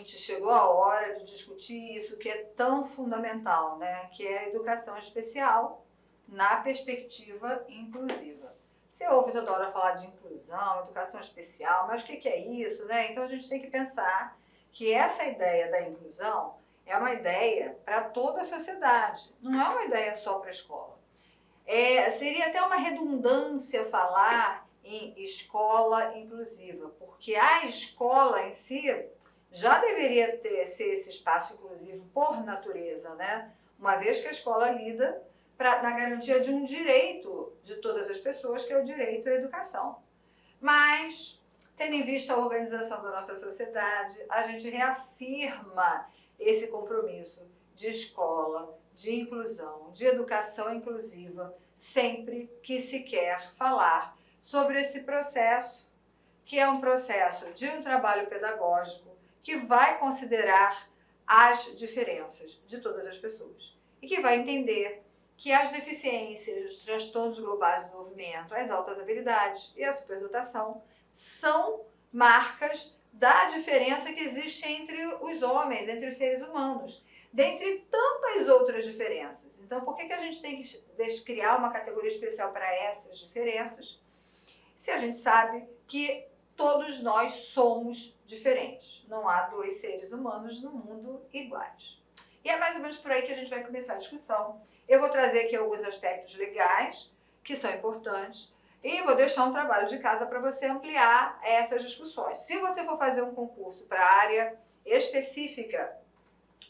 seguinte, chegou a hora de discutir isso que é tão fundamental, né? Que é a educação especial na perspectiva inclusiva. Você ouve toda hora falar de inclusão, educação especial, mas o que é isso, né? Então a gente tem que pensar que essa ideia da inclusão é uma ideia para toda a sociedade, não é uma ideia só para a escola. Seria até uma redundância falar em escola inclusiva, porque a escola em si já deveria ser esse espaço inclusivo por natureza, né? Uma vez que a escola lida na garantia de um direito de todas as pessoas, que é o direito à educação. Mas, tendo em vista a organização da nossa sociedade, a gente reafirma esse compromisso de escola, de inclusão, de educação inclusiva, sempre que se quer falar sobre esse processo, que é um processo de um trabalho pedagógico que vai considerar as diferenças de todas as pessoas e que vai entender que as deficiências, os transtornos globais de desenvolvimento, as altas habilidades e a superdotação são marcas da diferença que existe entre os homens, entre os seres humanos, dentre tantas outras diferenças. Então, por que a gente tem que criar uma categoria especial para essas diferenças, se a gente sabe que todos nós somos diferentes? Não há dois seres humanos no mundo iguais. E é mais ou menos por aí que a gente vai começar a discussão. Eu vou trazer aqui alguns aspectos legais, que são importantes, e vou deixar um trabalho de casa para você ampliar essas discussões. Se você for fazer um concurso para a área específica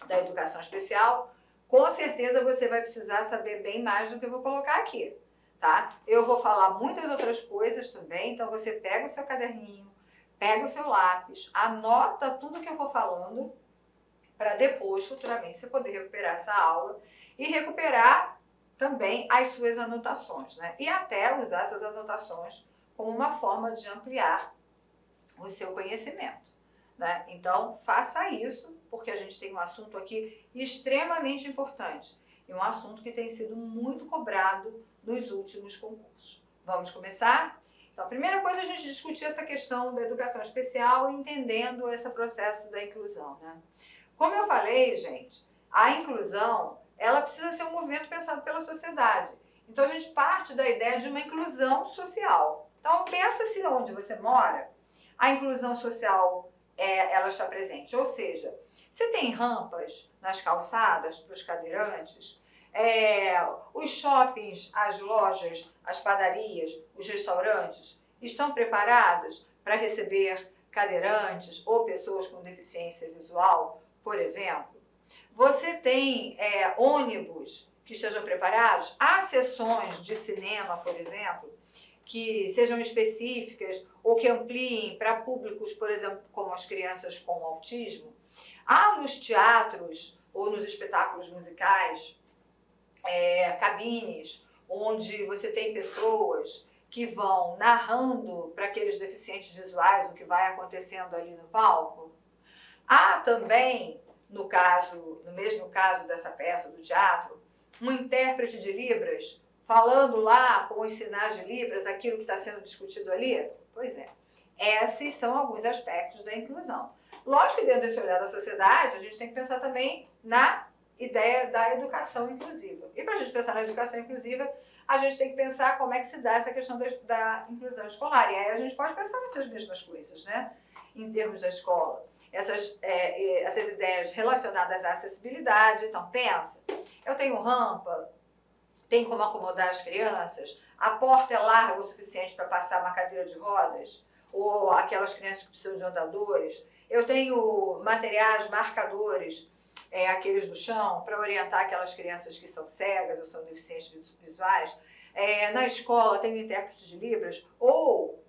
da educação especial, com certeza você vai precisar saber bem mais do que eu vou colocar aqui, tá? Eu vou falar muitas outras coisas também, então você pega o seu caderninho, pega o seu lápis, anota tudo que eu vou falando, para depois, futuramente, você poder recuperar essa aula e recuperar também as suas anotações, né? E até usar essas anotações como uma forma de ampliar o seu conhecimento, né? Então, faça isso, porque a gente tem um assunto aqui extremamente importante e um assunto que tem sido muito cobrado nos últimos concursos. Vamos começar? Então, a primeira coisa é a gente discutir essa questão da educação especial, entendendo esse processo da inclusão, né? Como eu falei, gente, a inclusão, ela precisa ser um movimento pensado pela sociedade. Então, a gente parte da ideia de uma inclusão social. Então, pensa se onde você mora, a inclusão social ela está presente. Ou seja, você tem rampas nas calçadas para os cadeirantes, os shoppings, as lojas, as padarias, os restaurantes estão preparados para receber cadeirantes ou pessoas com deficiência visual, por exemplo. Você tem ônibus que estejam preparados, há sessões de cinema, por exemplo, que sejam específicas ou que ampliem para públicos, por exemplo, como as crianças com autismo. Há nos teatros ou nos espetáculos musicais cabines onde você tem pessoas que vão narrando para aqueles deficientes visuais o que vai acontecendo ali no palco. Há também, no mesmo caso dessa peça do teatro, um intérprete de Libras falando lá com os sinais de Libras aquilo que está sendo discutido ali? Pois é, esses são alguns aspectos da inclusão. Lógico que dentro desse olhar da sociedade, a gente tem que pensar também na ideia da educação inclusiva. E para a gente pensar na educação inclusiva, a gente tem que pensar como é que se dá essa questão da inclusão escolar. E aí a gente pode pensar nessas mesmas coisas, né? Em termos da escola. Essas ideias relacionadas à acessibilidade. Então, pensa, eu tenho rampa, tem como acomodar as crianças, a porta é larga o suficiente para passar uma cadeira de rodas, ou aquelas crianças que precisam de andadores. Eu tenho materiais, marcadores, aqueles do chão, para orientar aquelas crianças que são cegas ou são deficientes visuais. Na escola tem um intérprete de Libras, ou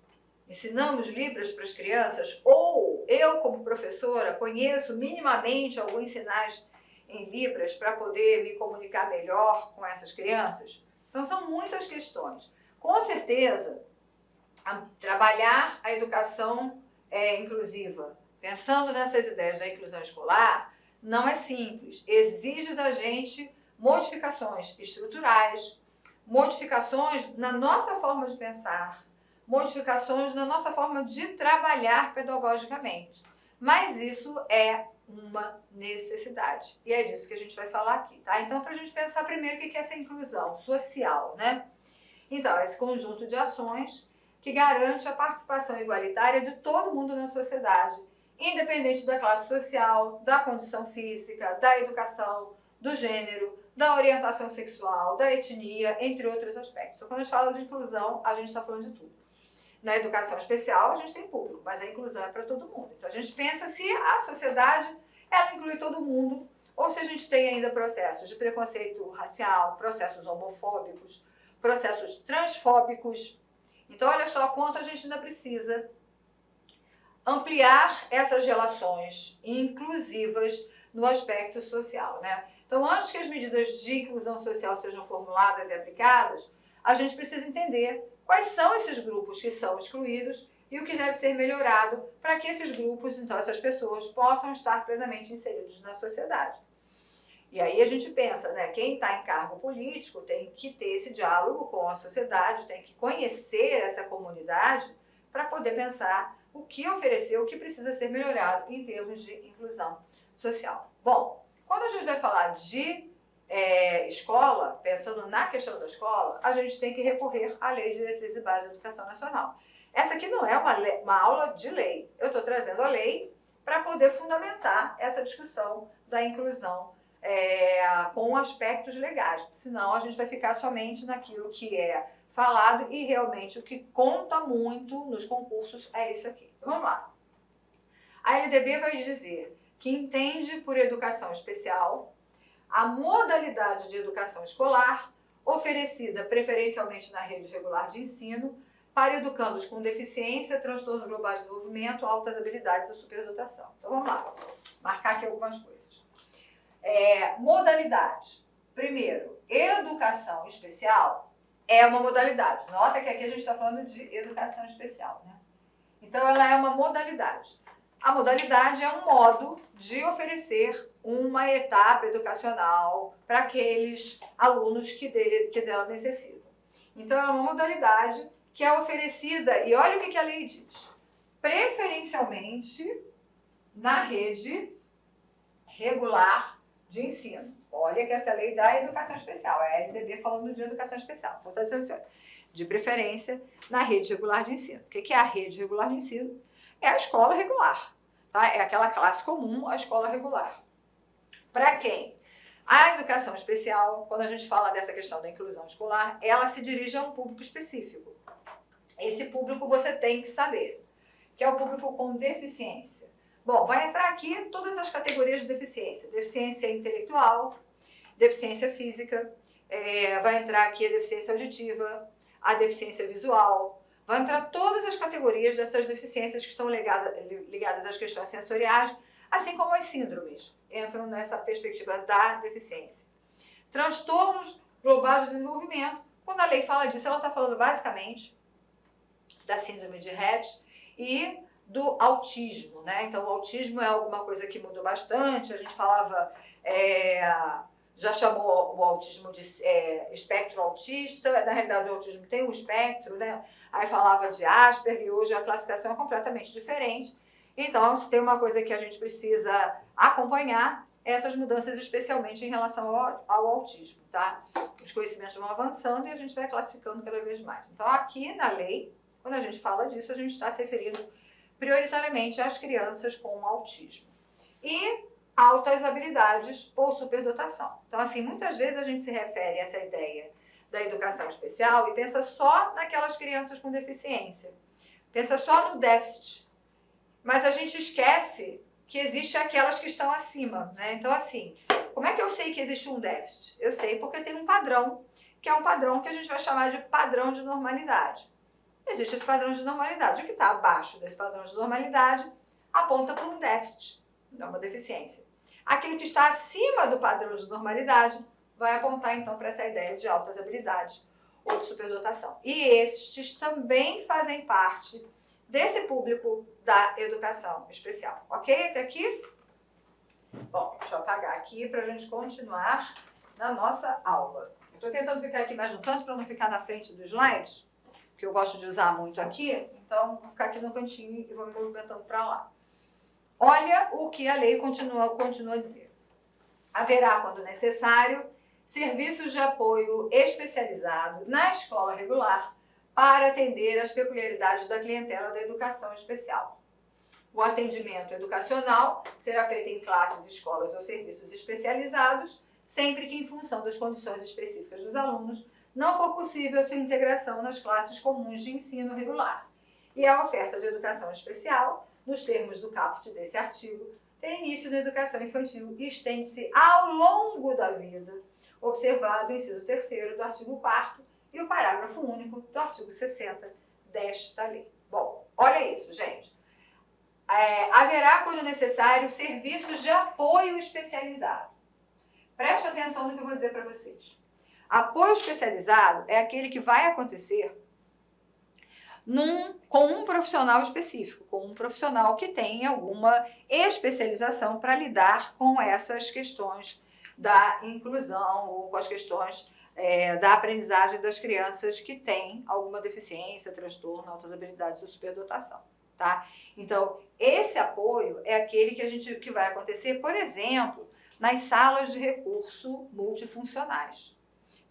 ensinamos Libras para as crianças, ou eu, como professora, conheço minimamente alguns sinais em Libras para poder me comunicar melhor com essas crianças. Então, são muitas questões. Com certeza, trabalhar a educação inclusiva, pensando nessas ideias da inclusão escolar, não é simples. Exige da gente modificações estruturais, modificações na nossa forma de pensar, modificações na nossa forma de trabalhar pedagogicamente. mas isso é uma necessidade. E é disso que a gente vai falar aqui, tá? Então, para a gente pensar primeiro o que é essa inclusão social, né? Então, esse conjunto de ações que garante a participação igualitária de todo mundo na sociedade, independente da classe social, da condição física, da educação, do gênero, da orientação sexual, da etnia, entre outros aspectos. Então, quando a gente fala de inclusão, a gente está falando de tudo. Na educação especial, a gente tem público, mas a inclusão é para todo mundo. Então, a gente pensa se a sociedade ela inclui todo mundo, ou se a gente tem ainda processos de preconceito racial, processos homofóbicos, processos transfóbicos. Então, olha só quanto a gente ainda precisa ampliar essas relações inclusivas no aspecto social, né? Então, antes que as medidas de inclusão social sejam formuladas e aplicadas, a gente precisa entender quais são esses grupos que são excluídos e o que deve ser melhorado para que esses grupos, então essas pessoas, possam estar plenamente inseridos na sociedade. E aí a gente pensa, né, quem está em cargo político tem que ter esse diálogo com a sociedade, tem que conhecer essa comunidade para poder pensar o que oferecer, o que precisa ser melhorado em termos de inclusão social. Bom, quando a gente vai falar de escola, pensando na questão da escola, a gente tem que recorrer à Lei de Diretriz e Base da Educação Nacional. Essa aqui não é uma aula de lei, eu estou trazendo a lei para poder fundamentar essa discussão da inclusão com aspectos legais, senão a gente vai ficar somente naquilo que é falado e realmente o que conta muito nos concursos é isso aqui. Vamos lá. A LDB vai dizer que entende por educação especial a modalidade de educação escolar oferecida preferencialmente na rede regular de ensino para educandos com deficiência, transtornos globais de desenvolvimento, altas habilidades ou superdotação. Então vamos lá, marcar aqui algumas coisas. Modalidade. Primeiro, educação especial é uma modalidade. Nota que aqui a gente está falando de educação especial, né? Então ela é uma modalidade. A modalidade é um modo de oferecer uma etapa educacional para aqueles alunos que dela necessitam. Então, é uma modalidade que é oferecida, e olha o que a lei diz, preferencialmente na rede regular de ensino. Olha que essa lei da educação especial, é a LDB falando de educação especial. Então, está dizendo assim, de preferência na rede regular de ensino. O que é a rede regular de ensino? É a escola regular, tá? É aquela classe comum, a escola regular. Para quem? A educação especial, quando a gente fala dessa questão da inclusão escolar, ela se dirige a um público específico. Esse público você tem que saber, que é o público com deficiência. Bom, vai entrar aqui todas as categorias de deficiência. Deficiência intelectual, deficiência física, vai entrar aqui a deficiência auditiva, a deficiência visual, vai entrar todas as categorias dessas deficiências que estão ligadas às questões sensoriais, assim como as síndromes, entram nessa perspectiva da deficiência. Transtornos globais de desenvolvimento, quando a lei fala disso, ela está falando basicamente da síndrome de Rett e do autismo, né? Então, o autismo é alguma coisa que mudou bastante, a gente falava, já chamou o autismo de espectro autista, na realidade o autismo tem um espectro, né? Aí falava de Asperger e hoje a classificação é completamente diferente. Então, se tem uma coisa que a gente precisa acompanhar, essas mudanças especialmente em relação ao autismo, tá? Os conhecimentos vão avançando e a gente vai classificando cada vez mais. Então, aqui na lei, quando a gente fala disso, a gente está se referindo prioritariamente às crianças com autismo. E altas habilidades ou superdotação. Então, assim, muitas vezes a gente se refere a essa ideia da educação especial e pensa só naquelas crianças com deficiência. Pensa só no déficit. Mas a gente esquece que existe aquelas que estão acima, né? Então, assim, como é que eu sei que existe um déficit? Eu sei porque tem um padrão, que é um padrão que a gente vai chamar de padrão de normalidade. Existe esse padrão de normalidade. O que está abaixo desse padrão de normalidade aponta para um déficit, não uma deficiência. Aquilo que está acima do padrão de normalidade vai apontar, então, para essa ideia de altas habilidades ou de superdotação. E estes também fazem parte desse público da educação especial. Ok? Até aqui? Bom, deixa eu apagar aqui para a gente continuar na nossa aula. Estou tentando ficar aqui mais no canto para não ficar na frente do slide, que eu gosto de usar muito aqui, então vou ficar aqui no cantinho e vou me movimentando para lá. Olha o que a lei continua a dizer. Haverá, quando necessário, serviços de apoio especializado na escola regular para atender às peculiaridades da clientela da educação especial. O atendimento educacional será feito em classes, escolas ou serviços especializados, sempre que, em função das condições específicas dos alunos, não for possível sua integração nas classes comuns de ensino regular. E a oferta de educação especial, nos termos do caput desse artigo, tem início na educação infantil e estende-se ao longo da vida, observado o inciso 3º do artigo 4º e o parágrafo único do artigo 60 desta lei. Bom, olha isso, gente. Haverá, quando necessário, serviços de apoio especializado. Preste atenção no que eu vou dizer para vocês. Apoio especializado é aquele que vai acontecer com um profissional específico, com um profissional que tem alguma especialização para lidar com essas questões da inclusão ou com as questões da aprendizagem das crianças que têm alguma deficiência, transtorno, altas habilidades ou superdotação. Tá? Então, esse apoio é aquele que vai acontecer, por exemplo, nas salas de recurso multifuncionais.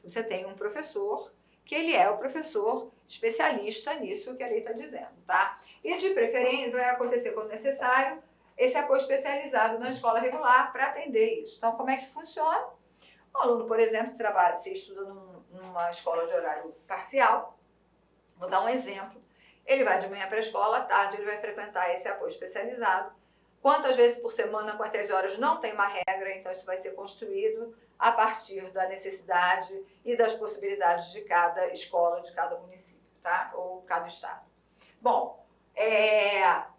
Você tem um professor que ele é o professor especialista nisso que a lei está dizendo, tá? E de preferência vai acontecer quando necessário esse apoio especializado na escola regular para atender isso. Então, como é que isso funciona? O aluno, por exemplo, se estuda numa escola de horário parcial, vou dar um exemplo, ele vai de manhã para a escola, à tarde ele vai frequentar esse apoio especializado. Quantas vezes por semana, quantas horas, não tem uma regra, então isso vai ser construído a partir da necessidade e das possibilidades de cada escola, de cada município, tá? Ou cada estado. Bom,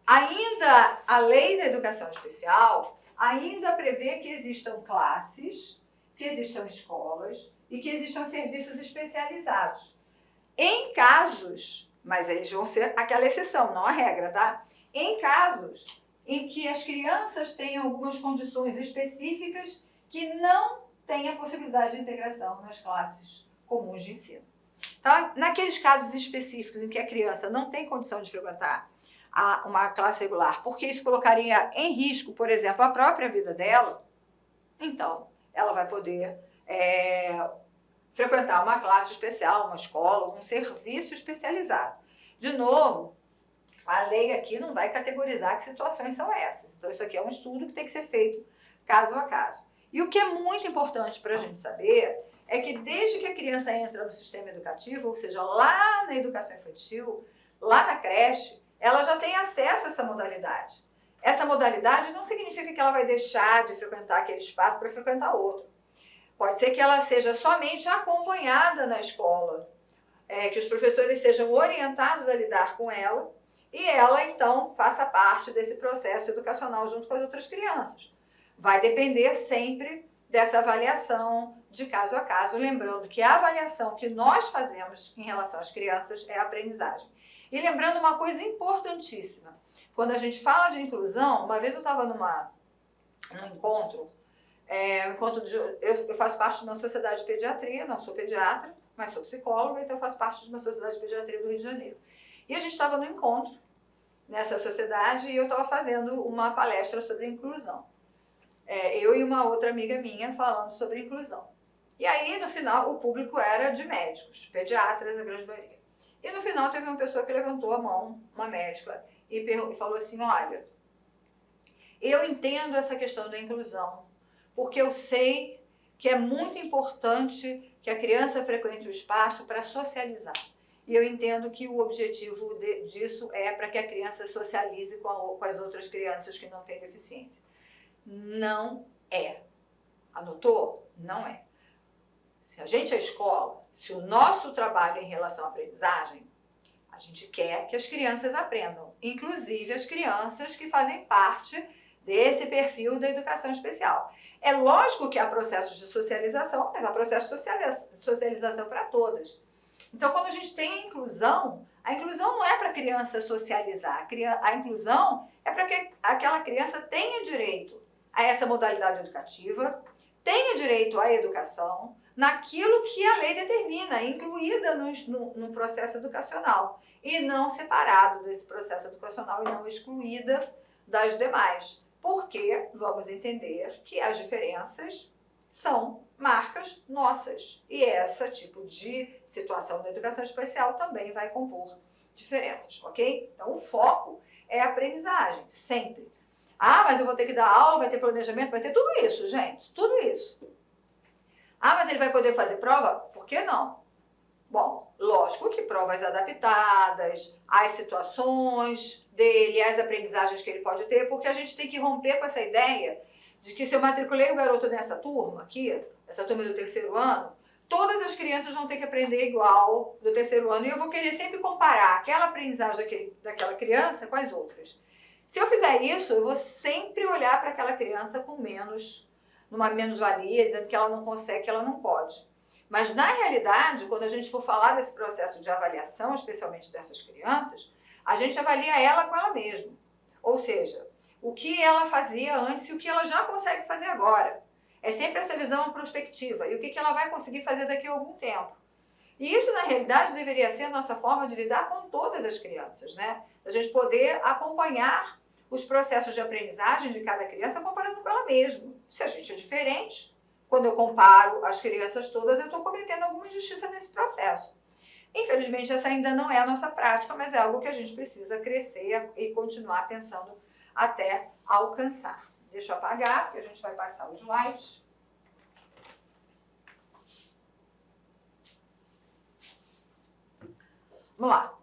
ainda a lei da educação especial ainda prevê que existam classes, que existam escolas e que existam serviços especializados. Em casos, mas eles vão ser aquela exceção, não a regra, tá? Em casos em que as crianças tenham algumas condições específicas que não têm a possibilidade de integração nas classes comuns de ensino. Então, naqueles casos específicos em que a criança não tem condição de frequentar uma classe regular, porque isso colocaria em risco, por exemplo, a própria vida dela, então ela vai poder frequentar uma classe especial, uma escola, um serviço especializado. De novo, a lei aqui não vai categorizar que situações são essas. Então, isso aqui é um estudo que tem que ser feito caso a caso. E o que é muito importante para a gente saber é que desde que a criança entra no sistema educativo, ou seja, lá na educação infantil, lá na creche, ela já tem acesso a essa modalidade. Essa modalidade não significa que ela vai deixar de frequentar aquele espaço para frequentar outro. Pode ser que ela seja somente acompanhada na escola, que os professores sejam orientados a lidar com ela, e ela, então, faça parte desse processo educacional junto com as outras crianças. Vai depender sempre dessa avaliação de caso a caso, lembrando que a avaliação que nós fazemos em relação às crianças é a aprendizagem. E lembrando uma coisa importantíssima, quando a gente fala de inclusão, uma vez eu estava num encontro, eu faço parte de uma sociedade de pediatria, não sou pediatra, mas sou psicóloga, então eu faço parte de uma sociedade de pediatria do Rio de Janeiro. E a gente estava no encontro nessa sociedade e eu estava fazendo uma palestra sobre inclusão. Eu e uma outra amiga minha falando sobre inclusão. E aí, no final, o público era de médicos, pediatras, a grande maioria. E no final teve uma pessoa que levantou a mão, uma médica, e falou assim, olha, eu entendo essa questão da inclusão, porque eu sei que é muito importante que a criança frequente o espaço para socializar. E eu entendo que o objetivo disso é para que a criança socialize com as outras crianças que não têm deficiência. Não é. Anotou? Não é. Se a gente é escola, se o nosso trabalho em relação à aprendizagem, a gente quer que as crianças aprendam, inclusive as crianças que fazem parte desse perfil da educação especial. É lógico que há processos de socialização, mas há processo de socialização para todas. Então, quando a gente tem a inclusão não é para a criança socializar, a inclusão é para que aquela criança tenha direito a essa modalidade educativa, tenha direito à educação, naquilo que a lei determina, incluída no processo educacional, e não separado desse processo educacional e não excluída das demais, porque vamos entender que as diferenças são marcas nossas e esse tipo de situação da educação especial também vai compor diferenças, ok? Então o foco é a aprendizagem, sempre. Ah, mas eu vou ter que dar aula, vai ter planejamento, vai ter tudo isso, gente, tudo isso. Ah, mas ele vai poder fazer prova? Por que não? Bom, lógico que provas adaptadas às situações dele, às aprendizagens que ele pode ter, porque a gente tem que romper com essa ideia de que se eu matriculei o garoto nessa turma aqui, essa turma do terceiro ano, todas as crianças vão ter que aprender igual do terceiro ano e eu vou querer sempre comparar aquela aprendizagem daquela criança com as outras. Se eu fizer isso, eu vou sempre olhar para aquela criança com numa menos-valia, dizendo que ela não consegue, que ela não pode. Mas, na realidade, quando a gente for falar desse processo de avaliação, especialmente dessas crianças, a gente avalia ela com ela mesma. Ou seja, o que ela fazia antes e o que ela já consegue fazer agora. É sempre essa visão prospectiva e o que ela vai conseguir fazer daqui a algum tempo. E isso, na realidade, deveria ser a nossa forma de lidar com todas as crianças, né? A gente poder acompanhar os processos de aprendizagem de cada criança comparando com ela mesma. Se a gente é diferente, quando eu comparo as crianças todas, eu estou cometendo alguma injustiça nesse processo. Infelizmente, essa ainda não é a nossa prática, mas é algo que a gente precisa crescer e continuar pensando até alcançar. Deixa eu apagar, porque a gente vai passar os slides. Vamos lá.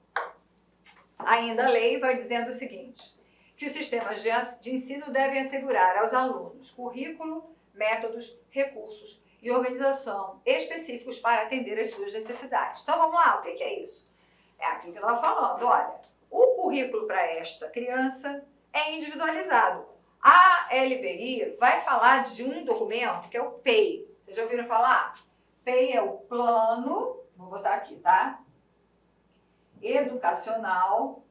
Ainda a lei vai dizendo o seguinte, que os sistemas de ensino devem assegurar aos alunos currículo, métodos, recursos e organização específicos para atender às suas necessidades. Então vamos lá, o que é isso? É aquilo que eu estava falando, olha, o currículo para esta criança é individualizado. A LBI vai falar de um documento que é o PEI. Vocês já ouviram falar? PEI é o plano, vou botar aqui, tá? Educacional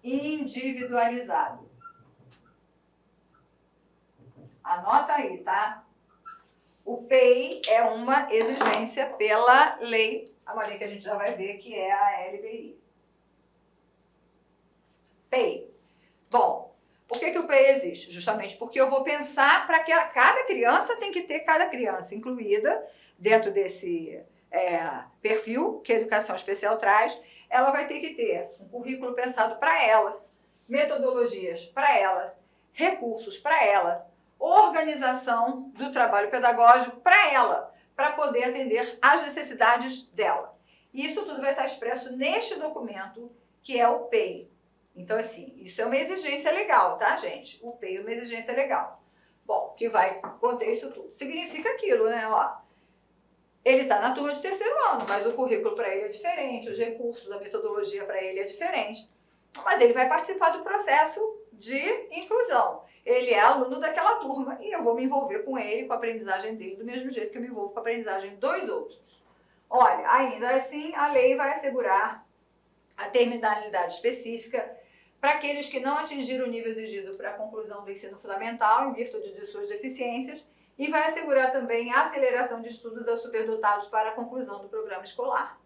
individualizado. Anota aí, tá? O PEI é uma exigência pela lei, a lei que a gente já vai ver que é a LBI. PEI. Bom, por que o PEI existe? Justamente porque eu vou pensar para que cada criança tem que ter cada criança incluída dentro desse perfil que a educação especial traz. Ela vai ter que ter um currículo pensado para ela, metodologias para ela, recursos para ela, organização do trabalho pedagógico para ela, para poder atender às necessidades dela. E isso tudo vai estar expresso neste documento, que é o PEI. Então, assim, isso é uma exigência legal, tá, gente? O PEI é uma exigência legal. Bom, que vai conter isso tudo. Significa aquilo, né, ó. Ele está na turma de terceiro ano, mas o currículo para ele é diferente, os recursos, a metodologia para ele é diferente. Mas ele vai participar do processo de inclusão. Ele é aluno daquela turma e eu vou me envolver com ele, com a aprendizagem dele, do mesmo jeito que eu me envolvo com a aprendizagem dos outros. Olha, ainda assim, a lei vai assegurar a terminalidade específica para aqueles que não atingiram o nível exigido para a conclusão do ensino fundamental, em virtude de suas deficiências, e vai assegurar também a aceleração de estudos aos superdotados para a conclusão do programa escolar.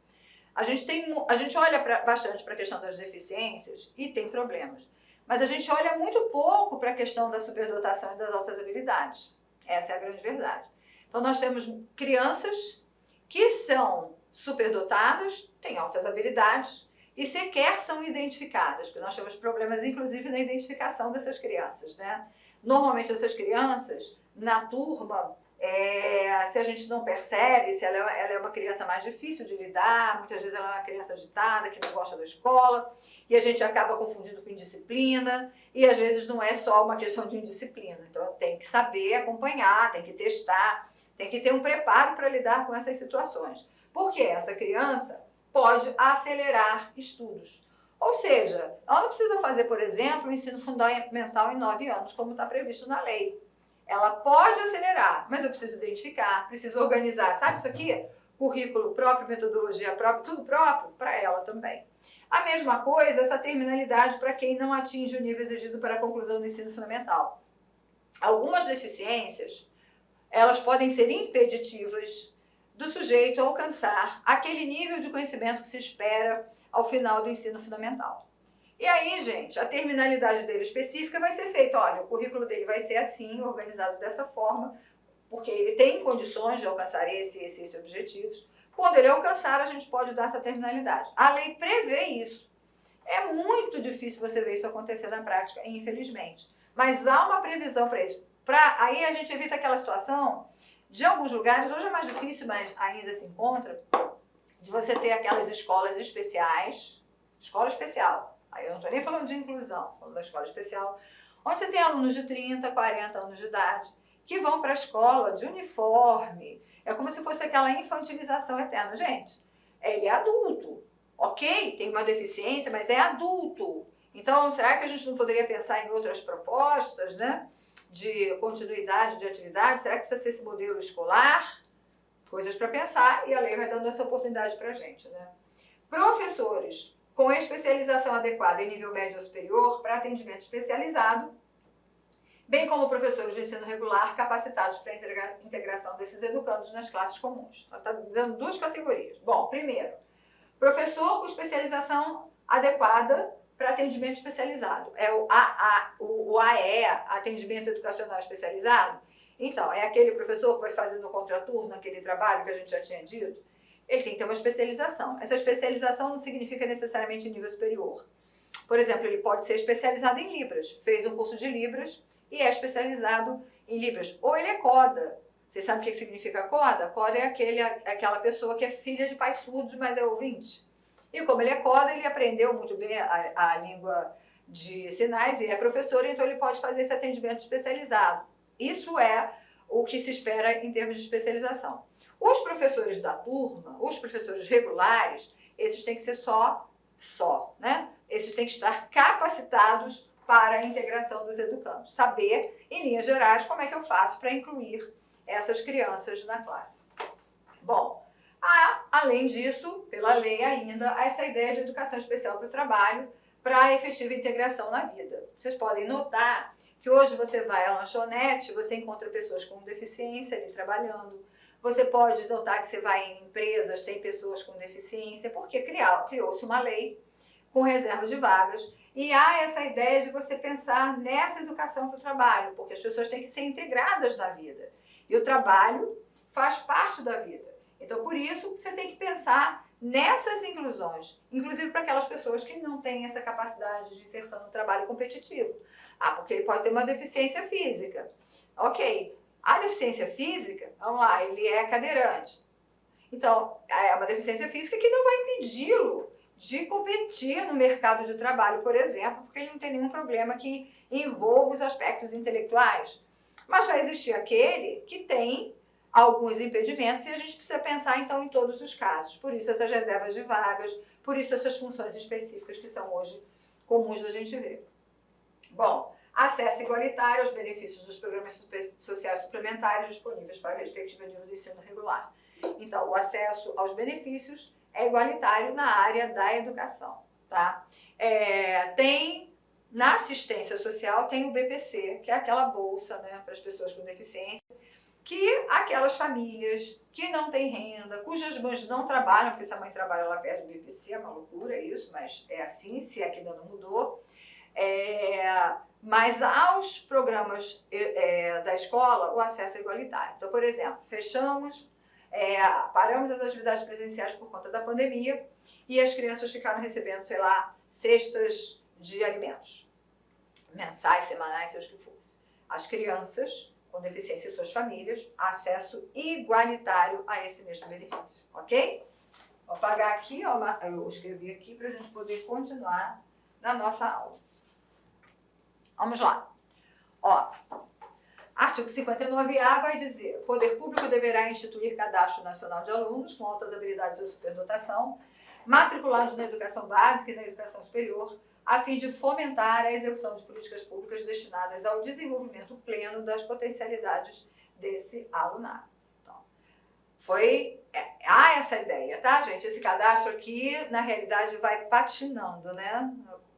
A gente olha bastante para a questão das deficiências e tem problemas, mas a gente olha muito pouco para a questão da superdotação e das altas habilidades. Essa é a grande verdade. Então nós temos crianças que são superdotadas, têm altas habilidades e sequer são identificadas, porque nós temos problemas inclusive na identificação dessas crianças, né? Normalmente essas crianças, na turma, se a gente não percebe, se ela é uma criança mais difícil de lidar, muitas vezes ela é uma criança agitada, que não gosta da escola, e a gente acaba confundindo com indisciplina, e às vezes não é só uma questão de indisciplina. Então tem que saber acompanhar, tem que testar, tem que ter um preparo para lidar com essas situações. Porque essa criança pode acelerar estudos. Ou seja, ela não precisa fazer, por exemplo, o ensino fundamental em 9 anos, como está previsto na lei. Ela pode acelerar, mas eu preciso identificar, preciso organizar, sabe isso aqui? Currículo próprio, metodologia própria, tudo próprio para ela também. A mesma coisa, essa terminalidade para quem não atinge o nível exigido para a conclusão do ensino fundamental. Algumas deficiências, elas podem ser impeditivas do sujeito alcançar aquele nível de conhecimento que se espera ao final do ensino fundamental. E aí, gente, a terminalidade dele específica vai ser feita, olha, o currículo dele vai ser assim, organizado dessa forma, porque ele tem condições de alcançar esses objetivos. Quando ele alcançar, a gente pode dar essa terminalidade. A lei prevê isso. É muito difícil você ver isso acontecer na prática, infelizmente. Mas há uma previsão para isso. Aí a gente evita aquela situação de alguns lugares, hoje é mais difícil, mas ainda se encontra, de você ter aquelas escolas especiais, escola especial. Aí eu não estou nem falando de inclusão, falando da escola especial, onde você tem alunos de 30, 40 anos de idade, que vão para a escola de uniforme. É como se fosse aquela infantilização eterna. Gente, ele é adulto, ok? Tem uma deficiência, mas é adulto. Então, será que a gente não poderia pensar em outras propostas, né? De continuidade de atividade? Será que precisa ser esse modelo escolar? Coisas para pensar, e a lei vai dando essa oportunidade para a gente, né? Professores com especialização adequada em nível médio ou superior para atendimento especializado, bem como professores de ensino regular capacitados para a integração desses educandos nas classes comuns. Ela está dizendo duas categorias. Bom, primeiro, professor com especialização adequada para atendimento especializado. É o AE, Atendimento Educacional Especializado. Então, é aquele professor que vai fazer no contraturno aquele trabalho que a gente já tinha dito. Ele tem que ter uma especialização. Essa especialização não significa necessariamente nível superior. Por exemplo, ele pode ser especializado em Libras, fez um curso de Libras e é especializado em Libras. Ou ele é CODA. Vocês sabem o que significa CODA? CODA é aquela pessoa que é filha de pais surdos, mas é ouvinte. E como ele é CODA, ele aprendeu muito bem a língua de sinais e é professor, então ele pode fazer esse atendimento especializado. Isso é o que se espera em termos de especialização. Os professores da turma, os professores regulares, esses têm que ser né? Esses têm que estar capacitados para a integração dos educandos. Saber, em linhas gerais, como é que eu faço para incluir essas crianças na classe. Bom, além disso, pela lei ainda, há essa ideia de educação especial para o trabalho, para a efetiva integração na vida. Vocês podem notar que hoje você vai à lanchonete, você encontra pessoas com deficiência ali trabalhando. Você pode notar que você vai em empresas, tem pessoas com deficiência, porque criou-se uma lei com reserva de vagas. E há essa ideia de você pensar nessa educação para o trabalho, porque as pessoas têm que ser integradas na vida. E o trabalho faz parte da vida. Então, por isso, você tem que pensar nessas inclusões, inclusive para aquelas pessoas que não têm essa capacidade de inserção no trabalho competitivo. Porque ele pode ter uma deficiência física. Ok, a deficiência física, vamos lá, ele é cadeirante. Então, é uma deficiência física que não vai impedi-lo de competir no mercado de trabalho, por exemplo, porque ele não tem nenhum problema que envolva os aspectos intelectuais. Mas vai existir aquele que tem alguns impedimentos e a gente precisa pensar, então, em todos os casos. Por isso, essas reservas de vagas, por isso, essas funções específicas que são hoje comuns da gente ver. Bom, acesso igualitário aos benefícios dos programas sociais suplementares disponíveis para o respectivo nível do ensino regular. Então, o acesso aos benefícios é igualitário na área da educação, tá? Na assistência social tem o BPC, que é aquela bolsa, né, para as pessoas com deficiência, que aquelas famílias que não têm renda, cujas mães não trabalham, porque se a mãe trabalha, ela perde o BPC, é uma loucura isso, mas é assim, se aqui ainda não mudou. Mas aos programas da escola, o acesso é igualitário. Então, por exemplo, paramos as atividades presenciais por conta da pandemia e as crianças ficaram recebendo, sei lá, cestas de alimentos, mensais, semanais, seja o que fosse. As crianças com deficiência e suas famílias, acesso igualitário a esse mesmo benefício, ok? Vou apagar aqui, ó, eu escrevi aqui para a gente poder continuar na nossa aula. Vamos lá. Ó, artigo 59A vai dizer: o poder público deverá instituir cadastro nacional de alunos com altas habilidades ou superdotação, matriculados na educação básica e na educação superior, a fim de fomentar a execução de políticas públicas destinadas ao desenvolvimento pleno das potencialidades desse alunado. Então, há essa ideia, tá, gente? Esse cadastro aqui, na realidade, vai patinando, né?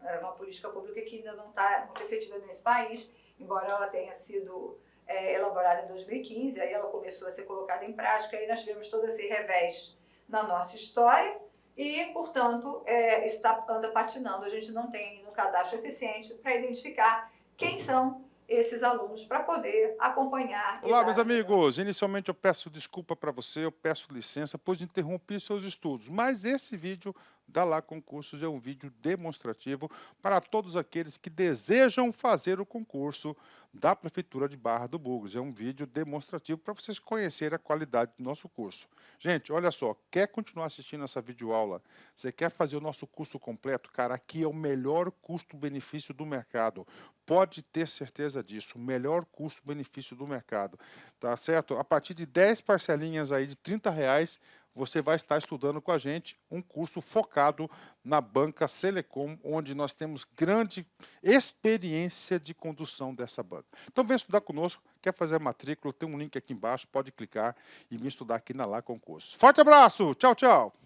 É uma política pública que ainda não está muito efetiva nesse país, embora ela tenha sido elaborada em 2015, aí ela começou a ser colocada em prática, aí nós tivemos todo esse revés na nossa história, e, portanto, isso anda patinando, a gente não tem um cadastro eficiente para identificar quem são esses alunos para poder acompanhar. Olá, meus amigos. Inicialmente eu peço desculpa para você, eu peço licença, pois interrompi seus estudos. Mas esse vídeo da Lá Concursos é um vídeo demonstrativo para todos aqueles que desejam fazer o concurso da Prefeitura de Barra do Bugres. É um vídeo demonstrativo para vocês conhecerem a qualidade do nosso curso. Gente, olha só, quer continuar assistindo essa videoaula? Você quer fazer o nosso curso completo? Cara, aqui é o melhor custo-benefício do mercado. Pode ter certeza disso, o melhor custo-benefício do mercado, tá certo? A partir de 10 parcelinhas aí de R$ 30, você vai estar estudando com a gente um curso focado na banca Selecom, onde nós temos grande experiência de condução dessa banca. Então vem estudar conosco, quer fazer a matrícula, tem um link aqui embaixo, pode clicar e vir estudar aqui na Lá Concursos. Forte abraço, tchau, tchau!